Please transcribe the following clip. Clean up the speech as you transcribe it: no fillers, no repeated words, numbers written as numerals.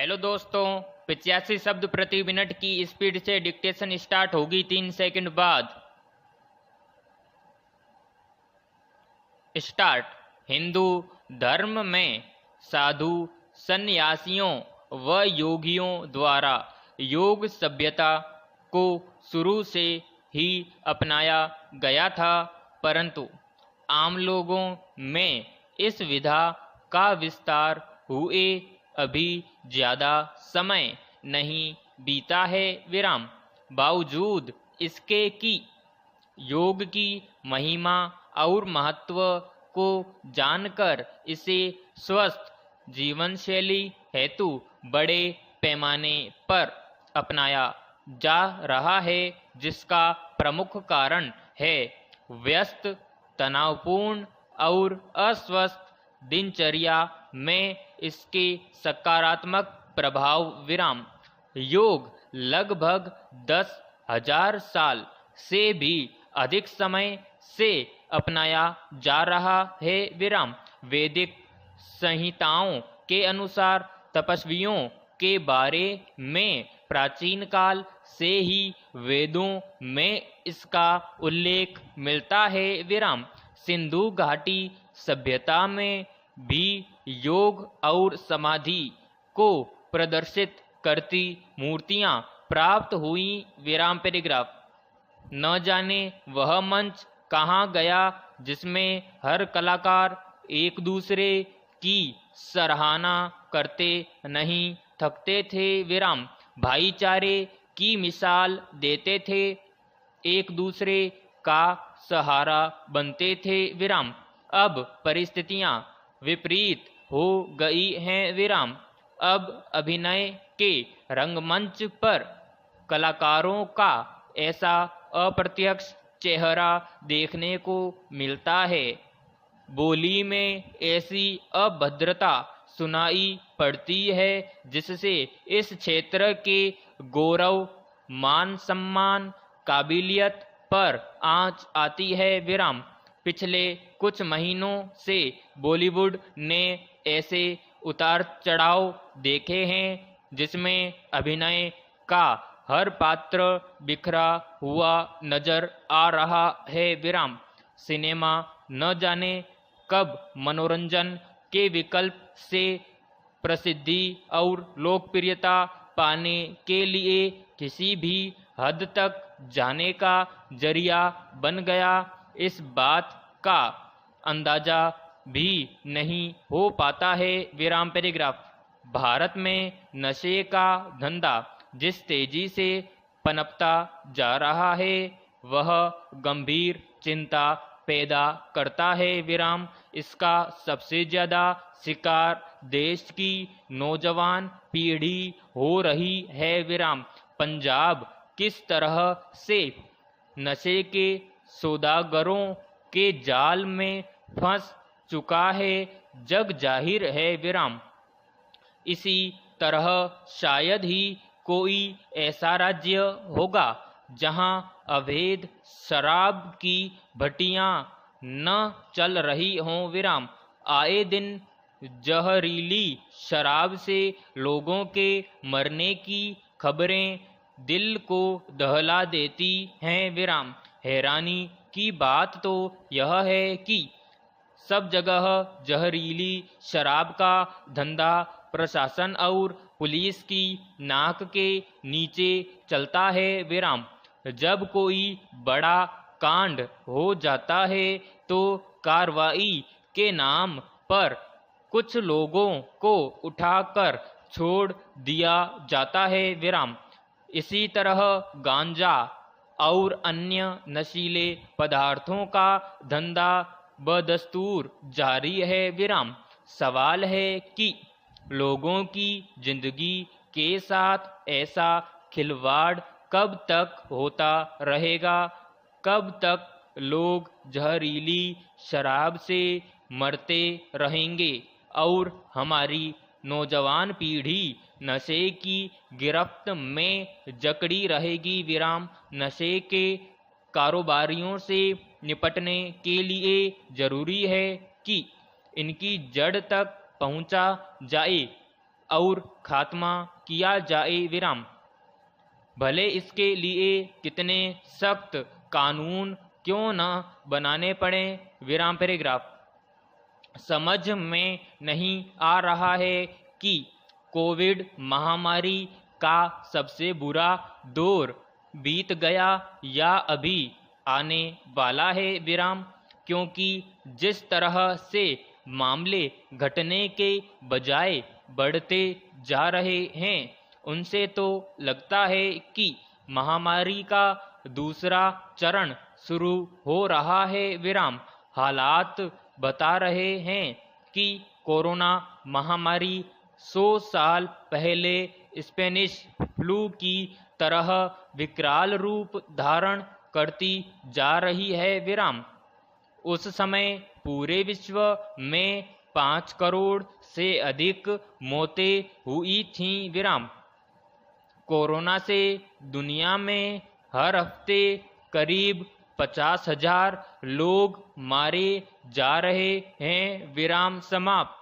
Hello दोस्तों, 85 शब्द प्रति मिनट की स्पीड से डिक्टेशन स्टार्ट होगी 3 सेकंड बाद। स्टार्ट। हिंदू धर्म में साधु सन्यासियों व योगियों द्वारा योग सभ्यता को शुरू से ही अपनाया गया था, परंतु आम लोगों में इस विधा का विस्तार हुए अभी ज़्यादा समय नहीं बीता है। बावजूद इसके कि योग की महिमा और महत्व को जानकर इसे स्वस्थ जीवन शैली हेतु बड़े पैमाने पर अपनाया जा रहा है, जिसका प्रमुख कारण है व्यस्त, तनावपूर्ण और अस्वस्थ दिनचर्या में इसके सकारात्मक प्रभाव। योग लगभग 10,000 साल से भी अधिक समय से अपनाया जा रहा है। वैदिक संहिताओं के अनुसार तपस्वियों के बारे में प्राचीन काल से ही वेदों में इसका उल्लेख मिलता है। सिंधु घाटी सभ्यता में भी योग और समाधि को प्रदर्शित करती मूर्तियां प्राप्त हुई। पैराग्राफ। न जाने वह मंच कहाँ गया जिसमें हर कलाकार एक दूसरे की सराहना करते नहीं थकते थे। भाईचारे की मिसाल देते थे, एक दूसरे का सहारा बनते थे। अब परिस्थितियां विपरीत हो गई हैं। अब अभिनय के रंगमंच पर कलाकारों का ऐसा अप्रत्यक्ष चेहरा देखने को मिलता है, बोली में ऐसी अभद्रता सुनाई पड़ती है, जिससे इस क्षेत्र के गौरव, मान सम्मान, काबिलियत पर आंच आती है। पिछले कुछ महीनों से बॉलीवुड ने ऐसे उतार चढ़ाव देखे हैं जिसमें अभिनय का हर पात्र बिखरा हुआ नजर आ रहा है। सिनेमा न जाने कब मनोरंजन के विकल्प से प्रसिद्धि और लोकप्रियता पाने के लिए किसी भी हद तक जाने का जरिया बन गया, इस बात का अंदाजा भी नहीं हो पाता है। पैराग्राफ। भारत में नशे का धंधा जिस तेजी से पनपता जा रहा है, वह गंभीर चिंता पैदा करता है। इसका सबसे ज़्यादा शिकार देश की नौजवान पीढ़ी हो रही है। पंजाब किस तरह से नशे के सौदागरों के जाल में फंस चुका है, जग जाहिर है। इसी तरह शायद ही कोई ऐसा राज्य होगा जहां अवैध शराब की भट्टियां न चल रही हों। आए दिन जहरीली शराब से लोगों के मरने की खबरें दिल को दहला देती हैं। हैरानी की बात तो यह है कि सब जगह जहरीली शराब का धंधा प्रशासन और पुलिस की नाक के नीचे चलता है। जब कोई बड़ा कांड हो जाता है तो कार्रवाई के नाम पर कुछ लोगों को उठाकर छोड़ दिया जाता है। इसी तरह गांजा और अन्य नशीले पदार्थों का धंधा बदस्तूर जारी है। सवाल है कि लोगों की जिंदगी के साथ ऐसा खिलवाड़ कब तक होता रहेगा? कब तक लोग जहरीली शराब से मरते रहेंगे और हमारी नौजवान पीढ़ी नशे की गिरफ्त में जकड़ी रहेगी? नशे के कारोबारियों से निपटने के लिए जरूरी है कि इनकी जड़ तक पहुंचा जाए। और खात्मा किया जाए विराम। भले इसके लिए कितने सख्त कानून क्यों न बनाने पड़े विराम पैराग्राफ। समझ में नहीं आ रहा है कि कोविड महामारी का सबसे बुरा दौर बीत गया या अभी आने वाला है विराम, क्योंकि जिस तरह से मामले घटने के बजाय बढ़ते जा रहे हैं उनसे तो लगता है कि महामारी का दूसरा चरण शुरू हो रहा है विराम। हालात बता रहे हैं कि कोरोना महामारी 100 साल पहले स्पेनिश फ्लू की तरह विकराल रूप धारण करती जा रही है विराम। उस समय पूरे विश्व में 5 करोड़ से अधिक मौतें हुई थीं विराम। कोरोना से दुनिया में हर हफ्ते करीब 50,000 लोग मारे जा रहे हैं विराम समाप्त।